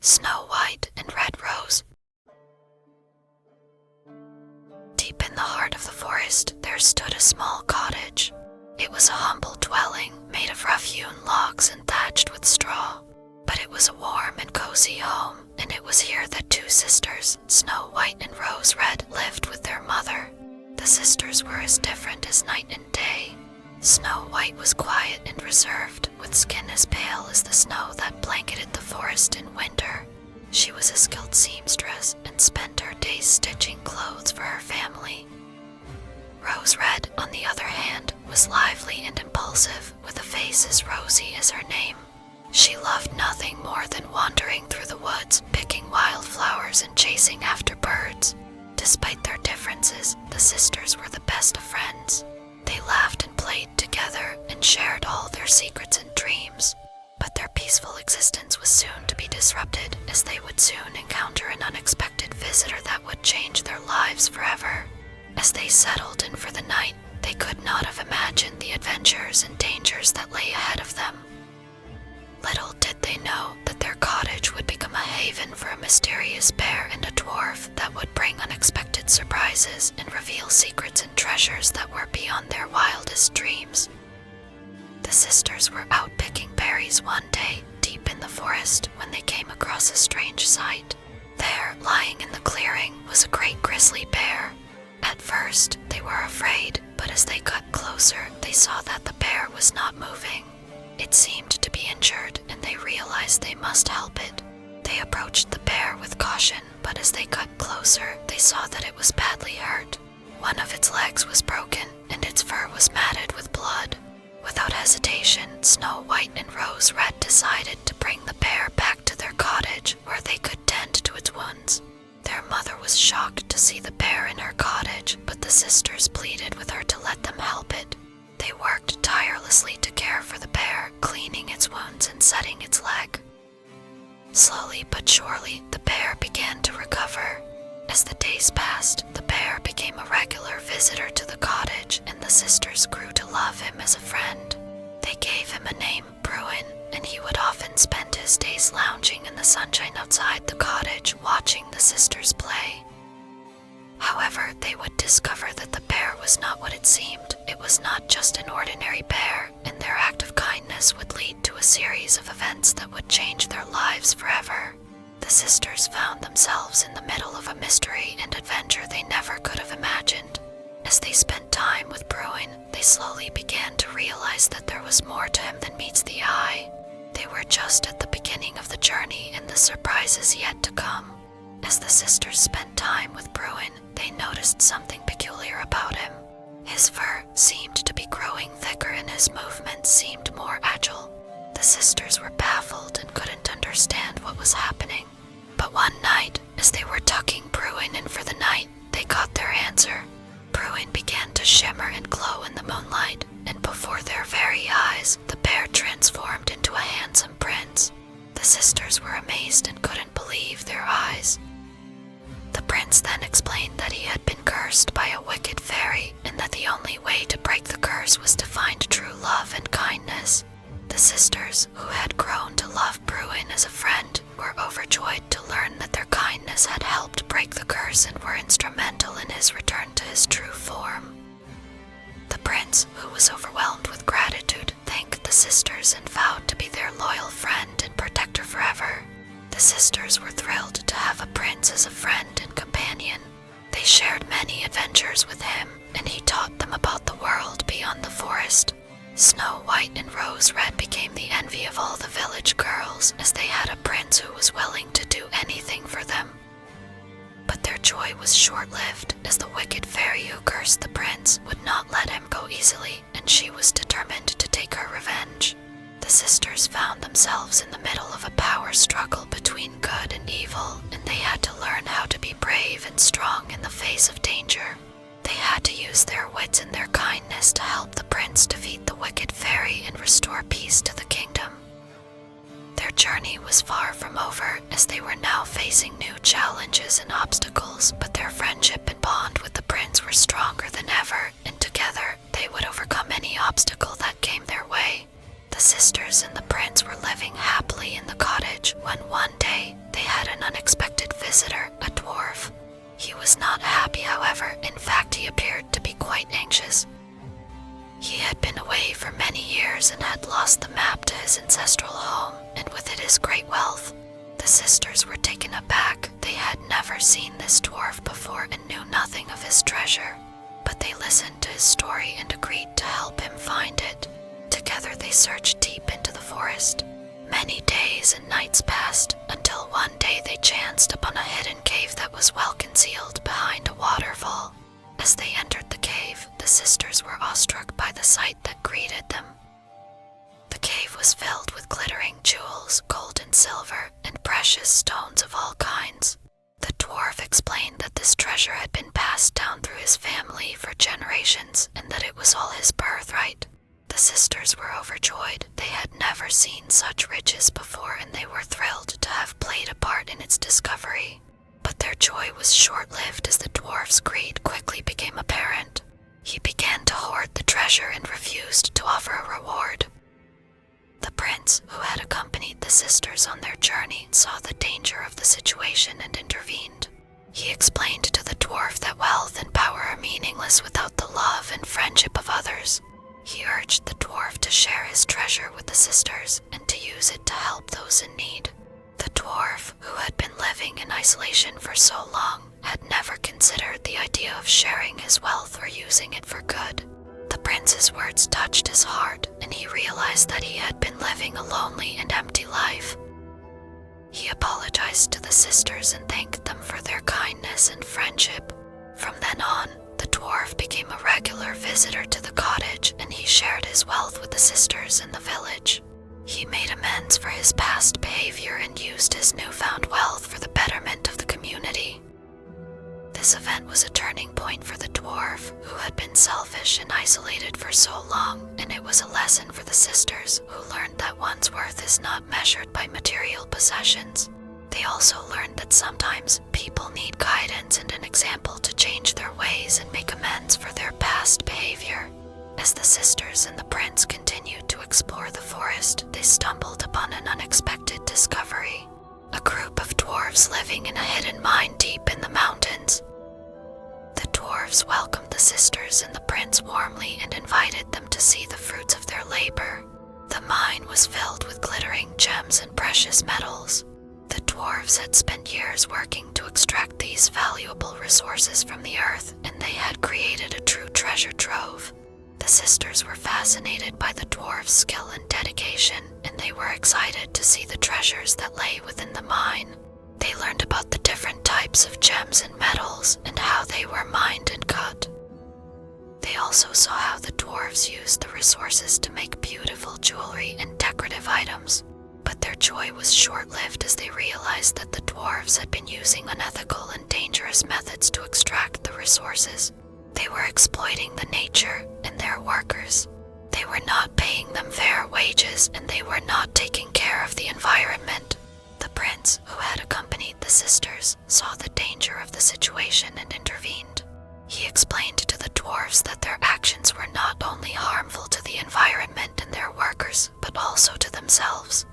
Snow White and Red Rose. Deep in the heart of the forest, there stood a small cottage. It was a humble dwelling made of rough-hewn logs and thatched with straw. But it was a warm and cozy home, and it was here that two sisters, Snow White and Rose Red, lived with their mother. The sisters were as different as night and day. Snow White was quiet and reserved, with skin as pale as the snow that blanketed the forest in winter. She was a skilled seamstress and spent her days stitching clothes for her family. Rose Red, on the other hand, was lively and impulsive, with a face as rosy as her name. She loved nothing more than wandering through the woods, picking wildflowers and chasing after birds. Despite their differences, the sisters were the best of friends. They laughed and played together and shared all their secrets and dreams. But their peaceful existence was soon to be disrupted, as they would soon encounter an unexpected visitor that would change their lives forever. As they settled in for the night, they could not have imagined the adventures and dangers that lay ahead of them. Little did they know that their cottage would become a haven for a mysterious bear and a dwarf that would bring unexpected surprises and reveal secrets and treasures that were beyond their wildest dreams. The sisters were out picking berries one day, deep in the forest, when they came across a strange sight. There, lying in the clearing, was a great grizzly bear. At first, they were afraid, but as they got closer, they saw that the bear was not moving. It seemed to be injured, and they realized they must help it. They approached the bear with caution, but as they got closer, they saw that it was badly hurt. One of its legs was broken, and its fur was matted with blood. Without hesitation, Snow White and Rose Red decided to bring the bear back to their cottage, where they could tend to its wounds. Their mother was shocked to see the bear in her cottage, but the sisters pleaded with her to let them help it. They worked tirelessly to care for the bear, cleaning its wounds and setting its leg. Slowly but surely, the bear began to recover. As the days passed, the bear became a regular visitor to the cottage, and the sisters grew to love him as a friend. They gave him a name, Bruin, and he would often spend his days lounging in the sunshine outside the cottage, watching the sisters play. However, they would discover that the bear was not what it seemed. It was not just an ordinary bear, and their act of kindness would lead to a series of events that would change their lives forever. The sisters found themselves in the middle of a mystery and adventure they never could have imagined. As they spent time with Bruin, they slowly began to realize that there was more to him than meets the eye. They were just at the beginning of the journey, and the surprises yet to come. As the sisters spent time with Bruin, they noticed something peculiar about him. His fur seemed to be growing thicker and his movements seemed more agile. The sisters were baffled and couldn't understand what was happening. But one night, as they were tucking Bruin in for the night, they got their answer. Bruin began to shimmer and glow in the moonlight, and before their very eyes, the bear transformed into a handsome prince. The sisters were amazed and couldn't believe their eyes. The prince then explained that he had been cursed by a wicked fairy, and that the only way to break the curse was to find true love and kindness. The sisters, who had grown to love Bruin as a friend, were overjoyed to learn that their kindness had helped break the curse and were instrumental in his return to his true form. The prince, who was overwhelmed with gratitude, thanked the sisters and vowed to be their loyal friend and protector forever. The sisters were thrilled to have a prince as a friend and companion. They shared many adventures with him, and he taught them about the world beyond the forest. Snow White and Rose Red became the envy of all the village girls, as they had a prince who was willing to do anything for them. But their joy was short-lived, as the wicked fairy who cursed the prince would not let him go easily, and she was determined to take her revenge. The sisters found themselves in the middle of a power struggle between good and evil, and they had to learn how to be brave and strong in the face of danger. They had to use their wits and their kindness to help the prince defeat the wicked fairy and restore peace to the kingdom. Their journey was far from over, as they were now facing new challenges and obstacles, but their friendship and bond with the prince were stronger than ever, and together they would overcome any obstacle that came their way. The The sisters and the prince were living happily in the cottage when one day they had an unexpected visitor, a dwarf. He was not happy, however. In fact, he appeared to be quite anxious. He had been away for many years and had lost the map to his ancestral home, and with it his great wealth. The sisters were taken aback. They had never seen this dwarf before and knew nothing of his treasure. But they listened to his story and agreed to help him find it. Together they searched deep into the forest. Many days and nights passed, until one day they chanced upon a hidden cave that was well concealed behind a waterfall. As they entered the cave, the sisters were awestruck by the sight that greeted them. The cave was filled with glittering jewels, gold and silver, and precious stones of all kinds. The dwarf explained that this treasure had been passed down through his family for generations, and that it was all his birthright. The sisters were overjoyed. They had never seen such riches before, and they were thrilled to have played a part in its discovery. But their joy was short-lived, as the dwarf's greed quickly became apparent. He began to hoard the treasure and refused to offer a reward. The prince, who had accompanied the sisters on their journey, saw the danger of the situation and intervened. He explained to the dwarf that wealth and power are meaningless without the love and friendship of others. He urged the dwarf to share his treasure with the sisters and to use it to help those in need. The dwarf, who had been living in isolation for so long, had never considered the idea of sharing his wealth or using it for good. The prince's words touched his heart, and he realized that he had been living a lonely and empty life. He apologized to the sisters and thanked them for their kindness and friendship. From then on, the dwarf became a regular visitor to the cottage, and he shared his wealth with the sisters in the village. He made amends for his past behavior and used his newfound wealth for the betterment of the community. This event was a turning point for the dwarf, who had been selfish and isolated for so long, and it was a lesson for the sisters, who learned that one's worth is not measured by material possessions. They also learned that sometimes people need guidance and an example to change their ways and make amends for their past behavior. As the sisters and the prince continued to explore the forest, they stumbled upon an unexpected discovery. A group of dwarves living in a hidden mine deep in the mountains. The dwarves welcomed the sisters and the prince warmly and invited them to see the fruits of their labor. The mine was filled with glittering gems and precious metals. The dwarves had spent years working to extract these valuable resources from the earth, and they had created a true treasure trove. The sisters were fascinated by the dwarves' skill and dedication, and they were excited to see the treasures that lay within the mine. They learned about the different types of gems and metals and how they were mined and cut. They also saw how the dwarves used the resources to make beautiful jewelry and decorative items. But their joy was short-lived, as they realized that the dwarves had been using unethical and dangerous methods to extract the resources. They were exploiting the nature and their workers. They were not paying them fair wages, and they were not taking care of the environment. The prince, who had accompanied the sisters, saw the danger of the situation and intervened. He explained to the dwarves that their actions were not only harmful to the environment and their workers, but also to themselves.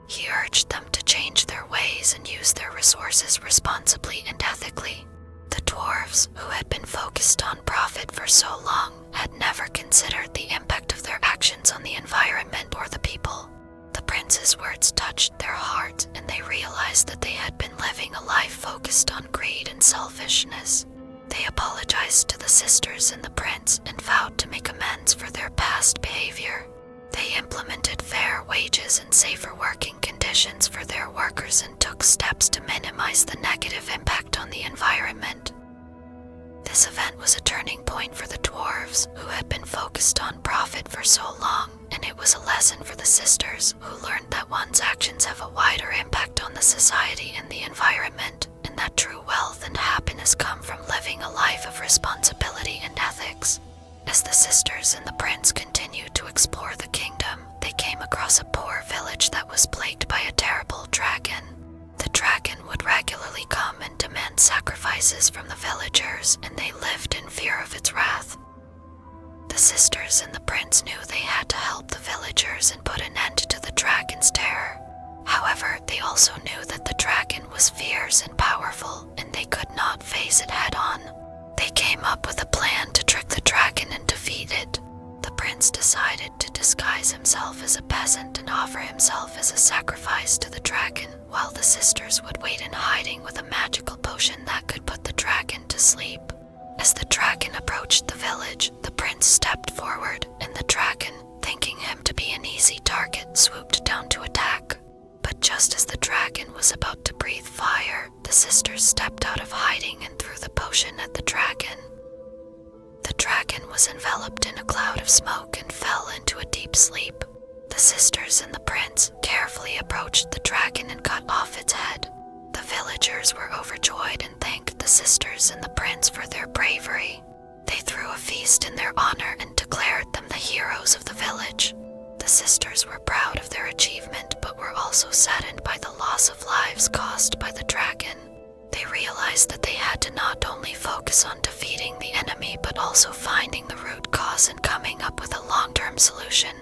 He urged them to change their ways and use their resources responsibly and ethically. The dwarves, who had been focused on profit for so long, had never considered the impact of their actions on the environment or the people. The prince's words touched their heart, and they realized that they had been living a life focused on greed and selfishness. They apologized to the sisters and the prince and vowed to make amends for their past behavior. They implemented fair wages and safer working conditions for their workers and took steps to minimize the negative impact on the environment. This event was a turning point for the dwarves, who had been focused on profit for so long, and it was a lesson for the sisters, who learned that one's actions have a wider impact on the society and the environment, and that true wealth and happiness come from living a life of responsibility and ethics. As the sisters and the prince continued to explore the kingdom, they came across a poor village that was plagued by a terrible dragon. The dragon would regularly come and demand sacrifices from the villagers, and they lived in fear of its wrath. The sisters and the prince knew they had to help the villagers and put an end to the dragon's terror. However, they also knew that the dragon was fierce and powerful, and they could not face it head-on. They came up with a plan to trick the dragon and defeat it. The prince decided to disguise himself as a peasant and offer himself as a sacrifice to the dragon, while the sisters would wait in hiding with a magical potion that could put the dragon to sleep. As the dragon approached the village, the prince stepped forward, and the dragon, thinking him to be an easy target, swooped down to attack. But just as the dragon was about to breathe fire, the sisters stepped out of hiding and threw the potion at the dragon. The dragon was enveloped in a cloud of smoke and fell into a deep sleep. The sisters and the prince carefully approached the dragon and cut off its head. The villagers were overjoyed and thanked the sisters and the prince for their bravery. They threw a feast in their honor and declared them the heroes of the village. The sisters were proud of their achievement, but were also saddened by the loss of lives caused by the dragon. They realized that they had to not only focus on defeating the enemy, but also finding the root cause and coming up with a long-term solution.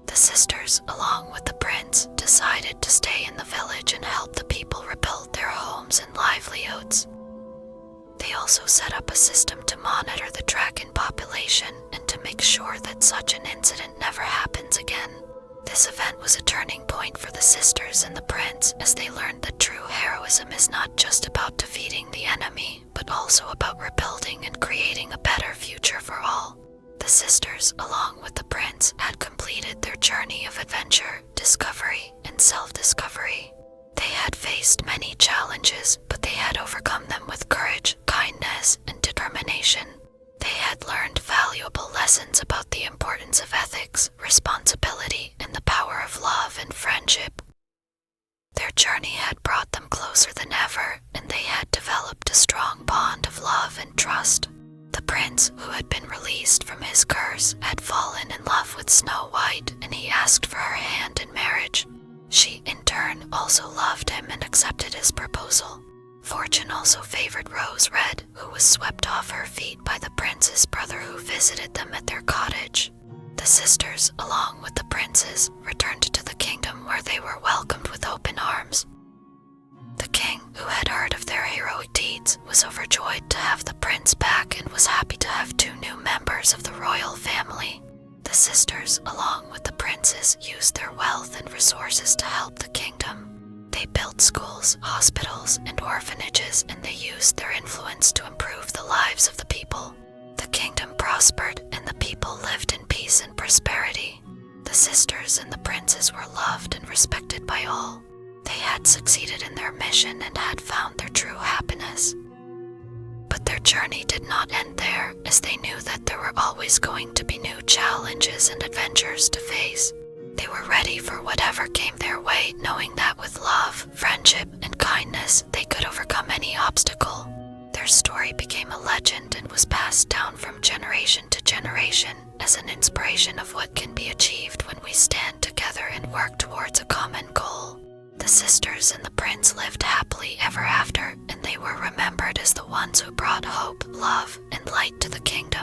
The sisters, along with the prince, decided to stay in the village and help the people rebuild their homes and livelihoods. They also set up a system to monitor the dragon population and to make sure that such an incident never happens again. This event was a turning point for the sisters and the prince, as they learned that true heroism is not just about defeating the enemy, but also about rebuilding and creating a better future for all. The sisters, along with the prince, had completed their journey of adventure, discovery, and self-discovery. They had faced many challenges, but they had overcome them with courage, kindness, and determination. They had learned valuable lessons about the importance of ethics, responsibility, and the power of love and friendship. Their journey had brought them closer than ever, and they had developed a strong bond of love and trust. The prince, who had been released from his curse, had fallen in love with Snow White, and he asked for her hand in marriage. She, in turn, also loved him and accepted his proposal. Fortune also favored Rose Red, who was swept off her feet by the prince's brother who visited them at their cottage. The sisters, along with the princes, returned to the kingdom where they were welcomed with open arms. The king, who had heard of their heroic deeds, was overjoyed to have the prince back and was happy to have 2 new members of the royal family. The sisters, along with the princes, used their wealth and resources to help the kingdom. They built schools, hospitals, and orphanages, and they used their influence to improve the lives of the people. The kingdom prospered, and the people lived in peace and prosperity. The sisters and the princes were loved and respected by all. They had succeeded in their mission and had found their true happiness. But their journey did not end there, as they knew that there were always going to be new challenges and adventures to face. They were ready for whatever came their way, knowing that with love, friendship, and kindness, they could overcome any obstacle. Their story became a legend and was passed down from generation to generation as an inspiration of what can be achieved when we stand together and work towards a common goal. The sisters and the prince lived happily ever after, and they were remembered as the ones who brought hope, love, and light to the kingdom.